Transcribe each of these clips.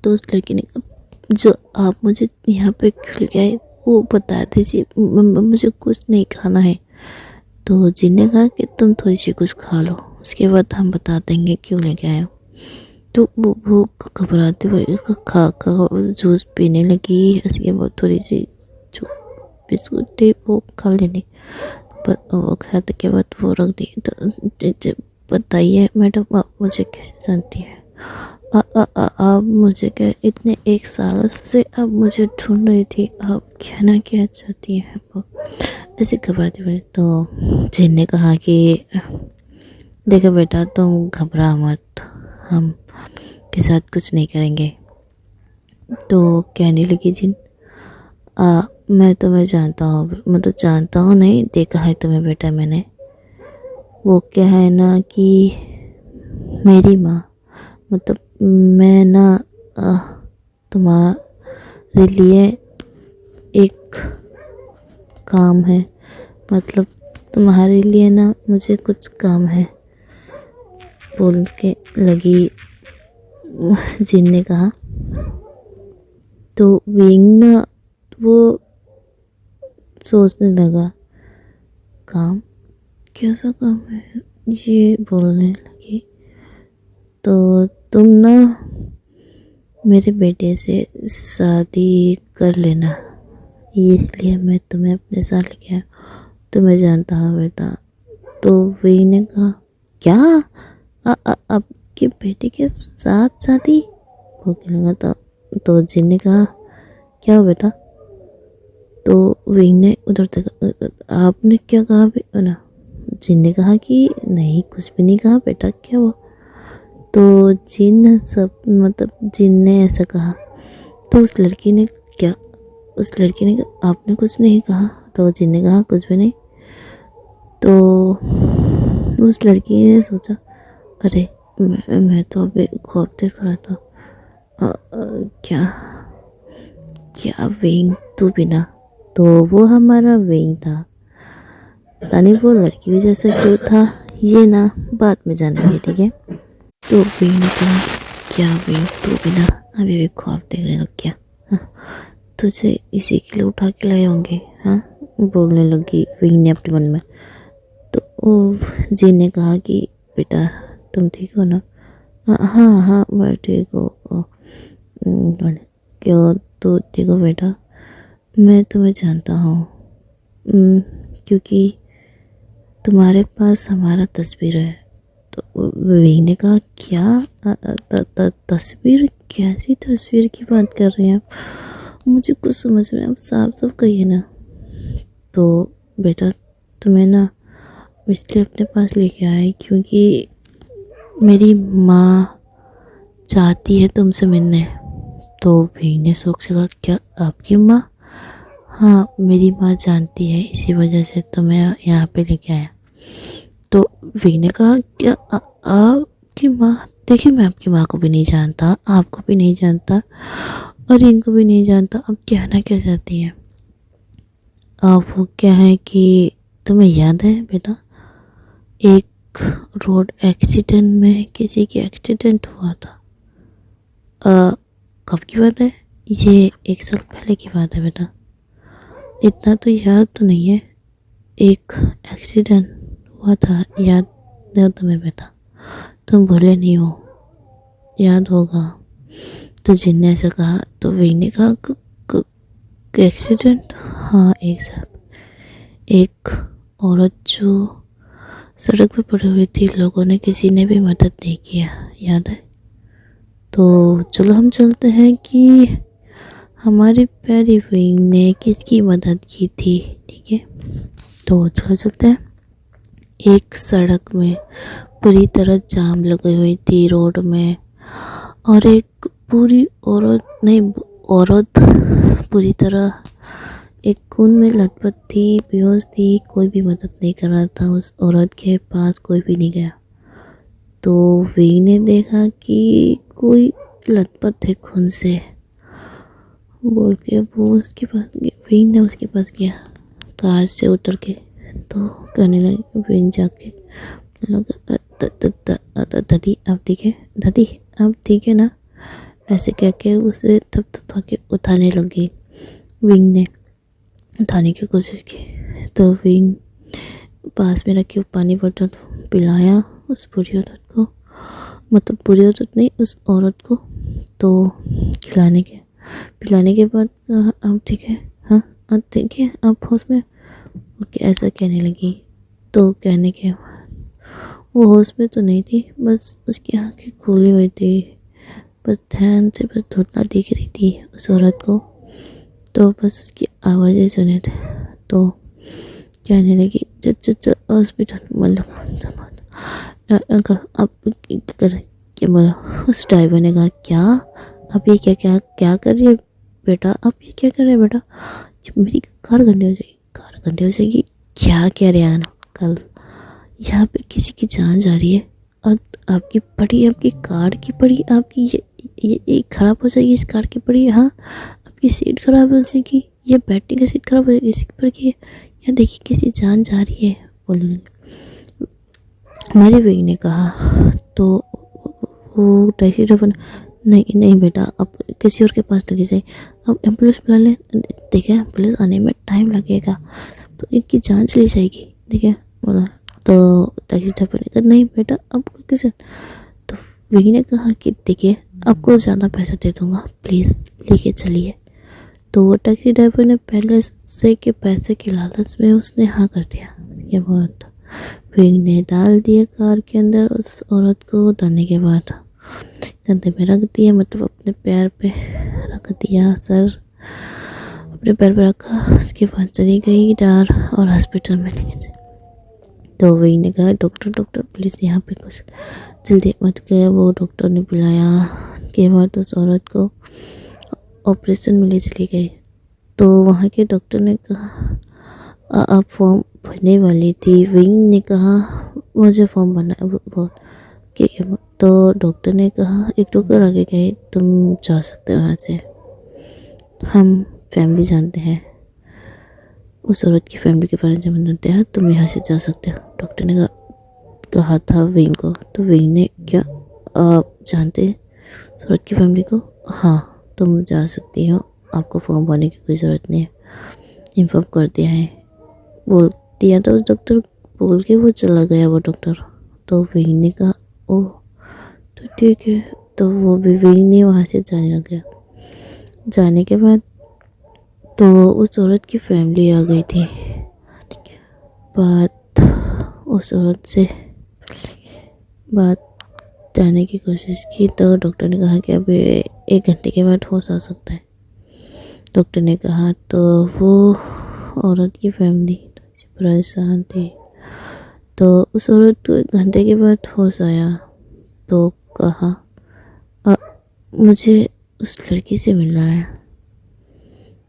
तो उस लड़की ने कहा जो आप मुझे यहाँ पे क्यों लेके आए वो बता दीजिए, मुझे कुछ नहीं खाना है। तो जिन ने कहा कि तुम थोड़ी सी कुछ खा लो, उसके बाद हम बता देंगे क्यों लेके आए हो। तो वो घबराते हुए खा जूस पीने लगी। उसके बाद थोड़ी सी जो बिस्कुट थे वो खा लेने, पर वो खाते के बाद वो रख दी। तो बताइए मैडम, आप मुझे कैसे जानती है? आप मुझे क्या इतने 1 साल से आप मुझे ढूंढ रही थी, आप कहना क्या चाहती हैं? वो ऐसे घबराते हुए। तो जिन ने कहा कि देखो बेटा, तुम घबरा मत, हम के साथ कुछ नहीं करेंगे। तो कहने लगी जिन, मैं तुम्हें जानता हूँ, मतलब जानता हूँ नहीं, देखा है तुम्हें बेटा मैंने। वो क्या है ना कि मेरी माँ, मतलब मैं ना तुम्हारे लिए एक काम है, मतलब तुम्हारे लिए ना मुझे कुछ काम है, बोल के लगी जिन ने कहा। तो विंग ना वो सोचने लगा, काम, कैसा काम है ये, बोलने लगी। तो तुम ना मेरे बेटे से शादी कर लेना, इसलिए मैं तुम्हें अपने साथ लेके आया, तुम्हें जानता है बेटा। तो विंग ने कहा, क्या आपके बेटे के साथ शादी? वो कहने लगा। तो जिन ने कहा, क्या हो बेटा? तो विंग ने उधर तक, आपने क्या कहा ना? जिन ने कहा कि नहीं, कुछ भी नहीं कहा बेटा, क्या हुआ? तो जिन सब, मतलब जिन ने ऐसा कहा। तो उस लड़की ने कहा, आपने कुछ नहीं कहा? तो जिन ने कहा, कुछ भी नहीं। तो उस लड़की ने सोचा, अरे मैं तो अभी ख्वाब देख रहा था, क्या क्या विंग तू बिना? तो वो हमारा विंग था। पता नहीं वो लड़की भी जैसा क्यों था, ये ना बाद में जानेंगे, ठीक है? तो विंग ने कहा, क्या विंग तू बिना अभी भी ख्वाब देखने लग गया? हाँ, तुझे इसी के लिए उठा के लाए होंगे, हाँ, बोलने लगी विंग ने अपने मन में। तो जिन ने कहा कि बेटा तुम ठीक हो ना? हाँ हाँ मैं ठीक हूँ। क्यों, तो देखो बेटा, मैं तुम्हें जानता हूँ, क्योंकि तुम्हारे पास हमारा तस्वीर है। तो विंग ने कहा, क्या तस्वीर? कैसी तस्वीर की बात कर रहे हैं आप? मुझे कुछ समझ में, आप साफ साफ कहिए ना। तो बेटा तुम्हें ना इसलिए अपने पास लेके आए क्योंकि मेरी माँ चाहती है तुमसे मिलने। तो विंग ने सोच सका, क्या आपकी माँ? हाँ मेरी माँ जानती है, इसी वजह से तो मैं यहाँ पे लेके आया। तो विंग ने कहा, क्या आपकी माँ? देखिए मैं आपकी माँ को भी नहीं जानता, आपको भी नहीं जानता, और इनको भी नहीं जानता, अब कहना क्या चाहती हैं आप? वो क्या है कि तुम्हें याद है बेटा, एक रोड एक्सीडेंट में किसी की एक्सीडेंट हुआ था। कब की बात है? ये 1 साल पहले की बात है बेटा। इतना तो याद तो नहीं है, एक एक्सीडेंट हुआ था, याद है तुम्हें बेटा? तुम भूले नहीं हो, याद होगा। तो जिन ने ऐसा कहा। तो विंग ने कहा, एक्सीडेंट? हाँ एक साथ एक औरत जो सड़क पे पड़ी हुई थी, लोगों ने, किसी ने भी मदद नहीं किया, याद है? तो चलो हम चलते हैं कि हमारी प्यारी विंग ने किसकी मदद की थी, ठीक है? तो चल सकते हैं। एक सड़क में पूरी तरह जाम लगी हुई थी रोड में, और एक पूरी औरत पूरी तरह एक खून में लथपथ थी, बेहोश थी, कोई भी मदद नहीं कर रहा था, उस औरत के पास कोई भी नहीं गया। तो विंग ने देखा कि कोई लथपथ है खून से, बोल के वो उसके पास गया। विंग ने उसके पास गया कार से उतर के। तो कहने लगे विंग जाके, दादी आप ठीक है? दादी आप ठीक है ना? ऐसे कह के उसे थप थपा के उठाने लगी। विंग ने उठाने की कोशिश की तो विंग पास में रखी पानी बोतल पिलाया उस बुरी औरत को, मतलब बुरी औरत नहीं, उस औरत को। तो पिलाने के बाद अब ठीक है, हाँ अब ठीक है, आप होश में, ओके ऐसा कहने लगी। तो कहने के बाद वो होश में तो नहीं थी, बस उसकी आंखें खुली हुई थी, बस ध्यान से बस धुंधला दिख रही थी उस औरत को। तो बस उसकी आवाज़ें सुने थे। तो कहने लगी हॉस्पिटल, मतलब आप क्या बोला। उस ड्राइवर ने कहा क्या आप ये क्या क्या क्या कर रही है बेटा, आप ये क्या कर रहे हैं बेटा, जब मेरी कार गंदी हो जाएगी, कार गंदी हो जाएगी, क्या कह रहे हैं कल यहाँ पे किसी की जान जा रही है और आपकी पड़ी, आपकी कार की पड़ी, आपकी ये खराब हो जाएगी, इस कार की पड़ी, हाँ आपकी सीट खराब हो जाएगी, ये बैठने की सीट खराब हो जाएगी, इसी पर की यहाँ देखिए किसी जान जा रही है बोलने। हमारे वेग ने कहा। तो वो टैक्सी ड्राइवर, नहीं नहीं बेटा अब किसी और के पास लगी जाए, अब एम्बुलेंस बुला लें, देखिए एम्बुलेंस आने में टाइम लगेगा तो इनकी जान चली जाएगी, ठीक है बोला। तो टैक्सी ड्राइवर ने कहा नहीं बेटा अब किसी, तो विकी ने कहा कि देखिए आपको ज़्यादा पैसा दे दूंगा, प्लीज़ लेके चलिए। तो वो टैक्सी ड्राइवर ने पहले से के पैसे के लालच में उसने हाँ कर दिया। ये बहुत विंग ने डाल दिया कार के अंदर उस औरत को, उतारने के बाद कंधे में रख दिया, मतलब अपने पैर पे रख दिया, सर अपने पैर पे रखा, उसके बाद चली गई डार और हॉस्पिटल में लेके गए। तो वही ने कहा डॉक्टर प्लीज़ यहाँ पे कुछ जल्दी मत गया। वो डॉक्टर ने बुलाया के बाद उस औरत को ऑपरेशन में ले चली गई। तो वहाँ के डॉक्टर ने कहा आप फॉर्म भरने वाली थी। विंग ने कहा मुझे फॉर्म भरना है, वो ठीक है। तो डॉक्टर ने कहा एक डॉक्टर आगे गए, तुम जा सकते हो यहाँ से, हम फैमिली जानते हैं, उस औरत की फैमिली के बारे में जानते हैं, तुम यहाँ से जा सकते हो। डॉक्टर ने कहा था विंग को। तो विंग ने क्या आप जानते हैं उस औरत की फैमिली को, हाँ तुम जा सकती हो, आपको फॉर्म भरने की कोई ज़रूरत नहीं है, इन्फॉर्म कर दिया है, बोल दिया था उस डॉक्टर, बोल के वो चला गया वो डॉक्टर। तो विंग ने कहा ओह तो ठीक है। तो वो भी विंग ने वहाँ से जाने लग गया। जाने के बाद तो उस औरत की फैमिली आ गई थी। बात उस औरत से बात जाने की कोशिश की तो डॉक्टर ने कहा कि अभी 1 घंटे के बाद होश आ सकता है। डॉक्टर ने कहा तो वो औरत की फैमिली परेशान थी। तो उस औरत को 1 घंटे के बाद होश आया तो कहा मुझे उस लड़की से मिलना है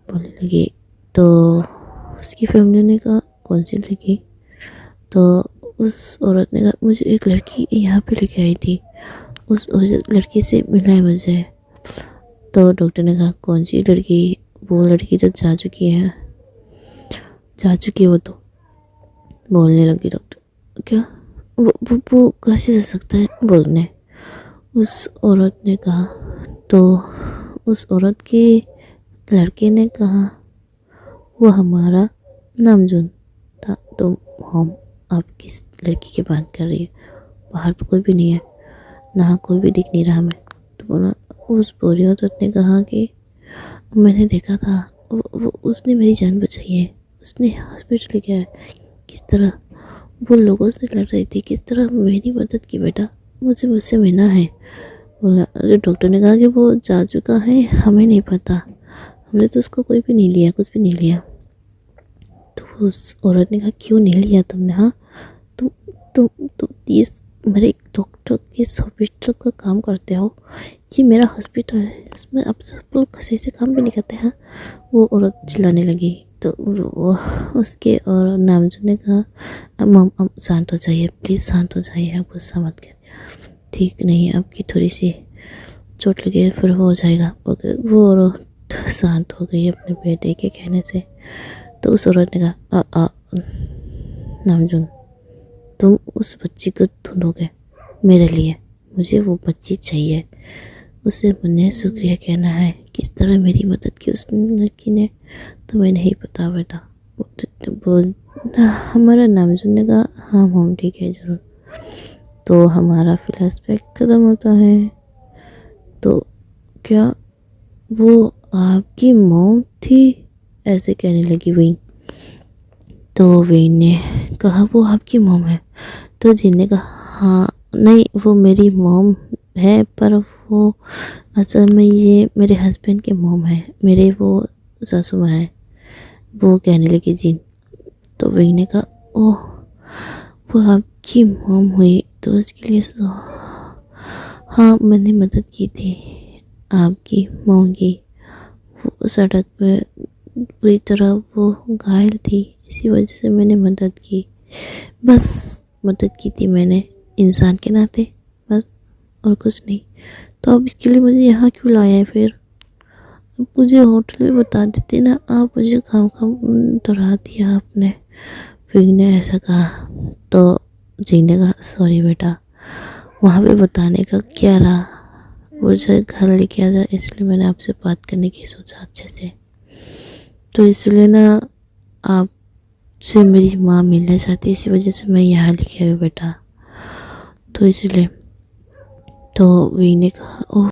बोलने लगी। तो उसकी फैमिली ने कहा कौन सी लड़की। तो उस औरत ने कहा मुझे एक लड़की यहाँ पे लेके आई थी, उस लड़की से मिला है मुझे। तो डॉक्टर ने कहा कौन सी लड़की, वो लड़की तो जा चुकी है वो। तो बोलने लगी डॉक्टर क्या वो कैसे जा सकता है बोलने। उस औरत ने कहा। तो उस औरत के लड़के ने कहा वो हमारा नामजून था। तो हम आप किस लड़की की बात कर रही है, बाहर तो कोई भी नहीं है, ना कोई भी दिख नहीं रहा हमें। तो बोला उस बुरी औरत ने कहा कि मैंने देखा था वो उसने मेरी जान बचाई है, उसने हॉस्पिटल गया है, किस तरह वो लोगों से लड़ रही थी, किस तरह मेरी मदद की बेटा, मुझसे मिलना है। बोला डॉक्टर ने कहा कि वो जा चुका है, हमें नहीं पता, हमने तो उसको कोई भी नहीं लिया, कुछ भी नहीं लिया। तो उस औरत ने कहा क्यों नहीं लिया तुमने, हाँ तुम इस मेरे डॉक्टर के हॉस्पिटल का काम करते हो, ये मेरा हॉस्पिटल है, इसमें आप सब लोग सही से काम भी नहीं करते हैं। वो औरत चिल्लाने लगी। तो वो उसके और नामजू ने कहा अब शांत हो जाइए, प्लीज़ शांत हो जाइए, आप गुस्सा मत करिए, ठीक नहीं है, आपकी थोड़ी सी चोट लगी है, फिर हो जाएगा। वो औरत शांत हो गई अपने बेटे के कहने से। तो उस औरत ने कहा नामजून तुम उस बच्ची को ढूंढोगे मेरे लिए, मुझे वो बच्ची चाहिए, उसे मुझे शुक्रिया कहना है। किस तरह मेरी मदद की उस लड़की ने तुम्हें नहीं पता बेटा। बोल हमारा नाम सुनने का, हाँ मॉम ठीक है ज़रूर। तो हमारा फ्लैशबैक ख़त्म होता है। तो क्या वो आपकी मॉम थी, ऐसे कहने लगी विंग। तो विंग ने कहा वो आपकी मॉम है। तो जिन ने कहा हाँ नहीं वो मेरी मॉम है, पर वो असल में ये मेरे हस्बैंड के मॉम है, मेरे वो सासू माँ है, वो कहने लगी जिन। तो विंग ने कहा ओह वो आपकी मॉम हुई, तो उसके लिए हाँ मैंने मदद की थी आपकी मॉम की। वो सड़क पे पूरी तरह वो घायल थी, इसी वजह से मैंने मदद की, बस मदद की थी मैंने इंसान के नाते, बस और कुछ नहीं। तो अब इसके लिए मुझे यहाँ क्यों लाया है फिर? अब मुझे होटल में बता देते ना, आप मुझे खाम खाम डरा दिया आपने। फिर ने ऐसा कहा। तो जी ने कहा सॉरी बेटा, वहाँ पे बताने का क्या रहा, मुझे घर लेके आ जाए इसलिए मैंने आपसे बात करने की सोचा अच्छे से। तो इसलिए ना आपसे मेरी माँ मिलना चाहती, इसी वजह से मैं यहाँ लेके आई बेटा। तो इसलिए तो वी ने कहा ओह